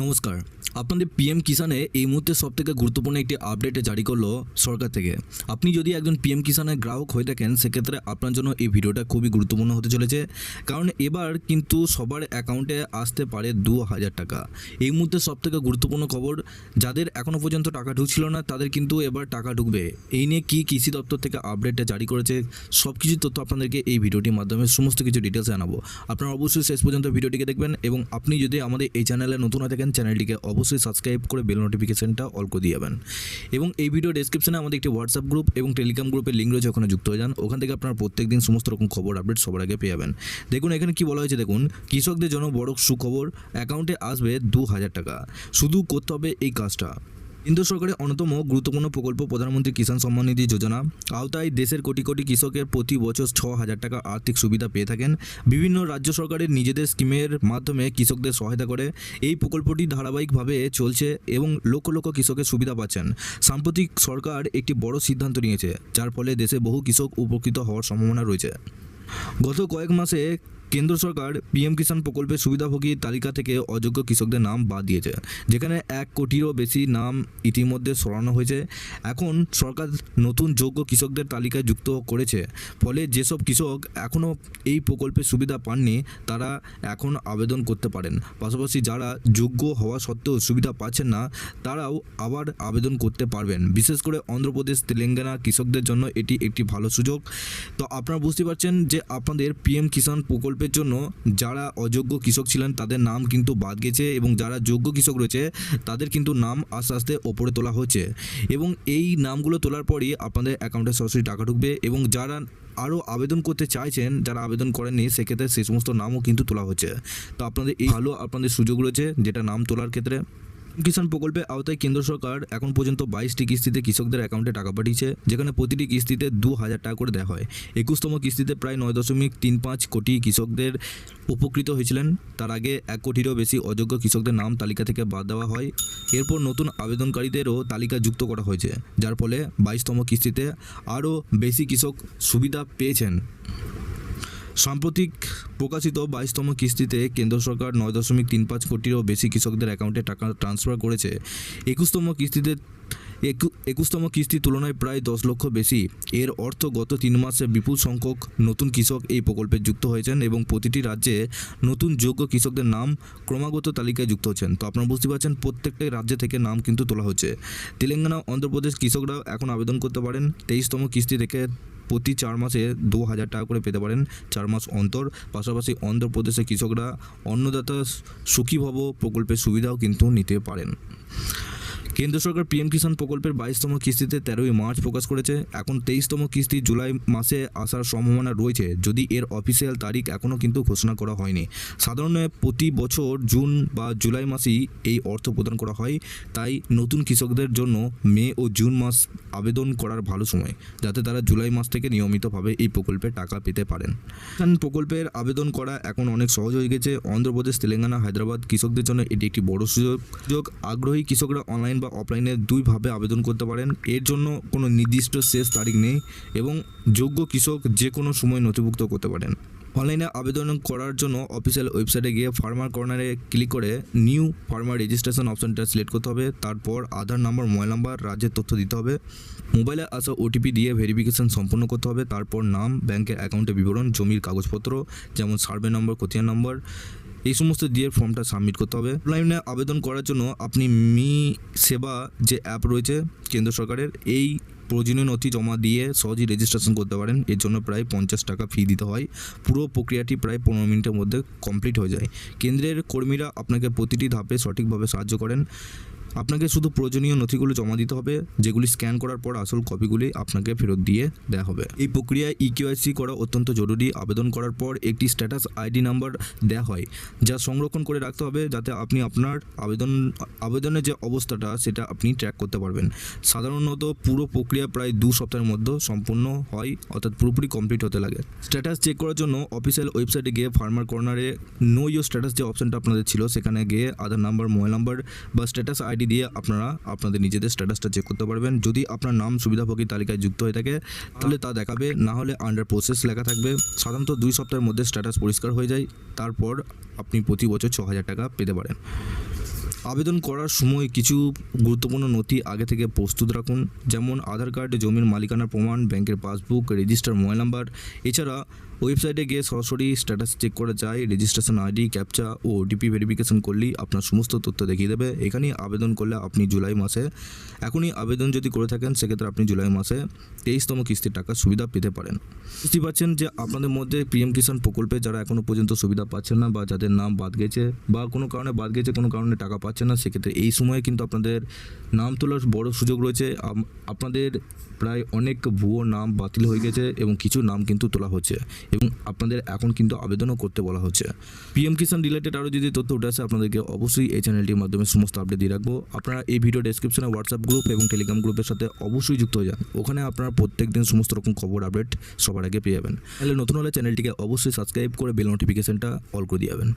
নমস্কার। আপনাদের পিএম কিষানে এই মুহূর্তে সবথেকে গুরুত্বপূর্ণ একটি আপডেট জারি করলো সরকার থেকে। আপনি যদি একজন পিএম কিষানের গ্রাহক হয়ে থাকেন, সেক্ষেত্রে আপনার জন্য এই ভিডিওটা খুবই গুরুত্বপূর্ণ হতে চলেছে। কারণ এবার কিন্তু সবার অ্যাকাউন্টে আসতে পারে 2000 টাকা। এই মুহূর্তে সবথেকে গুরুত্বপূর্ণ খবর, যাদের এখনও পর্যন্ত টাকা ঢুকছিল না তাদের কিন্তু এবার টাকা ঢুকবে। এই নিয়ে কি কৃষি দপ্তর থেকে আপডেটটা জারি করেছে, সব কিছু তথ্য আপনাদেরকে এই ভিডিওটির মাধ্যমে সমস্ত কিছু ডিটেলস জানাবো। আপনারা অবশ্যই শেষ পর্যন্ত ভিডিওটিকে দেখবেন এবং আপনি যদি আমাদের এই চ্যানেলে নতুন হয়ে থাকেন, চ্যানেলটিকে অবশ্যই সাবস্ক্রাইব করে বেল নোটিফিকেশনটা অল করে দিয়ে যাবেন। এবং এই ভিডিও ডেসক্রিপশনে আমাদের একটি হোয়াটসঅ্যাপ গ্রুপ এবং টেলিগ্রাম গ্রুপের লিঙ্ক রয়েছে, ওখানে যুক্ত হয়ে যান। ওখান থেকে আপনারা প্রত্যেকদিন সমস্ত রকম খবর আপডেট সবার আগে পেয়ে যাবেন। দেখুন এখানে কি বলা হয়েছে, দেখুন কৃষকদের জন্য বড় সুখবর, অ্যাকাউন্টে আসবে 2000 টাকা। শুধু করতে হবে এই কাজটা। কেন্দ্র সরকারের অন্যতম গুরুত্বপূর্ণ প্রকল্প প্রধানমন্ত্রী কিষাণ সম্মান নিধি যোজনা আওতায় দেশের কোটি কোটি কৃষকের প্রতি বছর 6000 টাকা আর্থিক সুবিধা পেয়ে থাকেন। বিভিন্ন রাজ্য সরকারের নিজেদের স্কিমের মাধ্যমে কৃষকদের সহায়তা করে। এই প্রকল্পটি ধারাবাহিকভাবে চলছে এবং লক্ষ লক্ষ কৃষকের সুবিধা পাচ্ছেন। সাম্প্রতিক সরকার একটি বড় সিদ্ধান্ত নিয়েছে, যার ফলে দেশে বহু কৃষক উপকৃত হওয়ার সম্ভাবনা রয়েছে। গত কয়েক মাসে কেন্দ্র সরকার পিএম কিষাণ প্রকল্পের সুবিধাভোগীর তালিকা থেকে অযোগ্য কৃষকদের নাম বাদ দিয়েছে, যেখানে 1 কোটিরও বেশি নাম ইতিমধ্যে সরানো হয়েছে। এখন সরকার নতুন যোগ্য কৃষকদের তালিকায় যুক্ত করেছে, ফলে যেসব কৃষক এখনও এই প্রকল্পের সুবিধা পাননি তারা এখন আবেদন করতে পারেন। পাশাপাশি যারা যোগ্য হওয়া সত্ত্বেও সুবিধা পাচ্ছেন না, তারাও আবার আবেদন করতে পারবেন। বিশেষ করে অন্ধ্রপ্রদেশ, তেলেঙ্গানা কৃষকদের জন্য এটি একটি ভালো সুযোগ। তো আপনারা বুঝতে পারছেন যে আপনাদের পিএম কিষাণ প্রকল্পের জন্য যারা অযোগ্য কৃষক ছিলেন তাদের নাম কিন্তু বাদ গেছে এবং যারা যোগ্য কৃষক রয়েছে তাদের কিন্তু নাম আস্তে আস্তে ওপরে তোলা হচ্ছে এবং এই নামগুলো তোলার পরই আপনাদের অ্যাকাউন্টে সরাসরি টাকা ঢুকবে। এবং যারা আরও আবেদন করতে চাইছেন, যারা আবেদন করেননি, সেক্ষেত্রে সেই সমস্ত নামও কিন্তু তোলা হচ্ছে। তো আপনাদের এই ভালো আপনাদের সুযোগ রয়েছে যেটা নাম তোলার ক্ষেত্রে। কিষাণ প্রকল্পের আওতায় কেন্দ্র সরকার এখন পর্যন্ত 22টি কিস্তিতে কৃষকদের অ্যাকাউন্টে টাকা পাঠিয়েছে, যেখানে প্রতিটি কিস্তিতে 2000 টাকা করে দেওয়া হয়। 21তম কিস্তিতে প্রায় 9.35 কোটি কৃষকদের উপকৃত হয়েছিলেন। তার আগে 1 কোটিরও বেশি অযোগ্য কৃষকদের নাম তালিকা থেকে বাদ দেওয়া হয়। এরপর নতুন আবেদনকারীদেরও তালিকা যুক্ত করা হয়েছে, যার ফলে 22তম কিস্তিতে আরও বেশি কৃষক সুবিধা পেয়েছেন। সাম্প্রতিক প্রকাশিত 22তম কিস্তিতে কেন্দ্র সরকার 9.35 কোটিরও বেশি কৃষকদের অ্যাকাউন্টে টাকা ট্রান্সফার করেছে। 21তম কিস্তির তুলনায় প্রায় 10 লক্ষ বেশি। এর অর্থ গত 3 মাসে বিপুল সংখ্যক নতুন কৃষক এই প্রকল্পে যুক্ত হয়েছেন এবং প্রতিটি রাজ্যে নতুন যোগ্য কৃষকদের নাম ক্রমাগত তালিকায় যুক্ত হচ্ছেন। তো আপনারা বুঝতে পারছেন প্রত্যেকটা রাজ্য থেকে নাম কিন্তু তোলা হচ্ছে। তেলেঙ্গানা, অন্ধ্রপ্রদেশ কৃষকরা এখন আবেদন করতে পারেন। 23তম কিস্তি থেকে প্রতি 4 মাসে 2000 টাকা করে পেতে পারেন 4 মাস অন্তর। পাশাপাশি অন্ধ্রপ্রদেশের কৃষকরা অন্নদাতা সুখীভব প্রকল্পের সুবিধাও কিন্তু নিতে পারেন। কেন্দ্র সরকার পিএম কিষাণ প্রকল্পের 22তম কিস্তিতে 13ই মার্চ প্রকাশ করেছে। এখন 23তম কিস্তি জুলাই মাসে আসার সম্ভাবনা রয়েছে, যদি এর অফিসিয়াল তারিখ এখনও কিন্তু ঘোষণা করা হয়নি। সাধারণত প্রতি বছর জুন বা জুলাই মাসেই এই অর্থ প্রদান করা হয়, তাই নতুন কৃষকদের জন্য মে ও জুন মাস আবেদন করার ভালো সময়, যাতে তারা জুলাই মাস থেকে নিয়মিতভাবে এই প্রকল্পে টাকা পেতে পারেন। প্রকল্পের আবেদন করা এখন অনেক সহজ হয়ে গেছে। অন্ধ্রপ্রদেশ, তেলেঙ্গানা, হায়দ্রাবাদ কৃষকদের জন্য এটি একটি বড় সুযোগ। আগ্রহী কৃষকরা অনলাইন বা অফলাইনে দুইভাবে আবেদন করতে পারেন। এর জন্য কোনো নির্দিষ্ট শেষ তারিখ নেই এবং যোগ্য কৃষক যে কোনো সময় নথিভুক্ত করতে পারেন। অনলাইনে আবেদন করার জন্য অফিসিয়াল ওয়েবসাইটে গিয়ে ফার্মার কর্নারে ক্লিক করে নিউ ফার্মার রেজিস্ট্রেশন অপশনটা সিলেক্ট করতে হবে। তারপর আধার নাম্বার, মোবাইল নাম্বার, রাজ্যের তথ্য দিতে হবে। মোবাইলে আসা ওটিপি দিয়ে ভেরিফিকেশন সম্পন্ন করতে হবে। তারপর নাম, ব্যাংকের অ্যাকাউন্টের বিবরণ, জমির কাগজপত্র যেমন সার্ভে নম্বর, খতিয়ান নম্বর, এই সমস্ত দিয়ে ফর্মটা সাবমিট করতে হবে। অনলাইনে আবেদন করার জন্য আপনি মি সেবা যে অ্যাপ রয়েছে কেন্দ্র সরকারের, এই প্রয়োজনীয় নথি জমা দিয়ে সহজেই রেজিস্ট্রেশন করতে পারেন। এর জন্য প্রায় 50 টাকা ফি দিতে হয়। পুরো প্রক্রিয়াটি প্রায় 15 মিনিটের মধ্যে কমপ্লিট হয়ে যায়। কেন্দ্রের কর্মীরা আপনাকে প্রতিটি ধাপে সঠিকভাবে সাহায্য করেন। আপনাকে শুধু প্রয়োজনীয় নথিগুলো জমা দিতে হবে, যেগুলি স্ক্যান করার পর আসল কপিগুলি আপনাকে ফেরত দিয়ে দেওয়া হবে। এই প্রক্রিয়ায় ইকেওয়াইসি করা অত্যন্ত জরুরি। আবেদন করার পর একটি স্ট্যাটাস আইডি নাম্বার দেওয়া হয়, যা সংরক্ষণ করে রাখতে হবে, যাতে আপনি আপনার আবেদনের যে অবস্থাটা সেটা আপনি ট্র্যাক করতে পারবেন। সাধারণত পুরো প্রক্রিয়া প্রায় 2 সপ্তাহের মধ্যে সম্পূর্ণ হয়, অর্থাৎ পুরোপুরি কমপ্লিট হতে লাগে। স্ট্যাটাস চেক করার জন্য অফিসিয়াল ওয়েবসাইটে গিয়ে ফার্মার কর্নারে নো ইয়োর স্ট্যাটাস যে অপশনটা আপনাদের ছিল, সেখানে গিয়ে আধার নাম্বার, মোবাইল নাম্বার বা স্ট্যাটাস আইডি দিয়ে আপনারা আপনাদের নিজেদের স্ট্যাটাসটা চেক করতে পারবেন। যদি আপনার নাম সুবিধাভোগী তালিকায় যুক্ত হয়ে থাকে তাহলে তা দেখাবে, না হলে আন্ডার প্রসেস লেখা থাকবে। সাধারণত 2 সপ্তাহের মধ্যে স্ট্যাটাস পরিষ্কার হয়ে যায়। তারপর আপনি প্রতি বছর 6000 টাকা পেতে পারেন। আবেদন করার সময় কিছু গুরুত্বপূর্ণ নথি আগে থেকে প্রস্তুত রাখুন, যেমন আধার কার্ড, জমির মালিকানার প্রমাণ, ব্যাংকের পাসবুক, রেজিস্টার মোবাইল নাম্বার। এছাড়া ওয়েবসাইটে গিয়ে সরাসরি স্ট্যাটাস চেক করা যায়। রেজিস্ট্রেশন আইডি, ক্যাপচা ও ওটিপি ভেরিফিকেশন করলেই আপনার সমস্ত তথ্য দেখিয়ে দেবে। এখানেই আবেদন করলে আপনি জুলাই মাসে, এখনই আবেদন যদি করে থাকেন সেক্ষেত্রে আপনি জুলাই মাসে 23তম কিস্তির টাকার সুবিধা পেতে পারেন। বুঝতেই পারছেন যে আপনাদের মধ্যে পিএম কিষাণ প্রকল্পে যারা এখনও পর্যন্ত সুবিধা পাচ্ছেন না, বা যাদের নাম বাদ গেছে বা কোনো কারণে বাদ গেছে, কোনো কারণে টাকা পাচ্ছেন না, সেক্ষেত্রে এই সময়ে কিন্তু আপনাদের নাম তোলার বড় সুযোগ রয়েছে। আপনাদের প্রায় অনেক ভুয়ো নাম বাতিল হয়ে গেছে এবং কিছু নাম কিন্তু তোলা হচ্ছে এবং আপনাদের এখন কিন্তু আবেদনও করতে বলা হচ্ছে। পিএম কিষাণ রিলেটেড আরও যদি তথ্য উঠে আসে আপনাদেরকে অবশ্যই এই চ্যানেলটির মাধ্যমে সমস্ত আপডেট দিয়ে রাখবো। আপনারা এই ভিডিও ডেসক্রিপশনে হোয়াটসঅ্যাপ গ্রুপ এবং টেলিগ্রাম গ্রুপের সাথে অবশ্যই যুক্ত হয়ে যান। ওখানে আপনারা প্রত্যেক দিন সমস্ত রকম খবর আপডেট সবার আগে পেয়ে যাবেন। তাহলে নতুন হলে চ্যানেলটিকে অবশ্যই সাবস্ক্রাইব করে বেল নোটিফিকেশনটা অল করে দিয়ে যাবেন।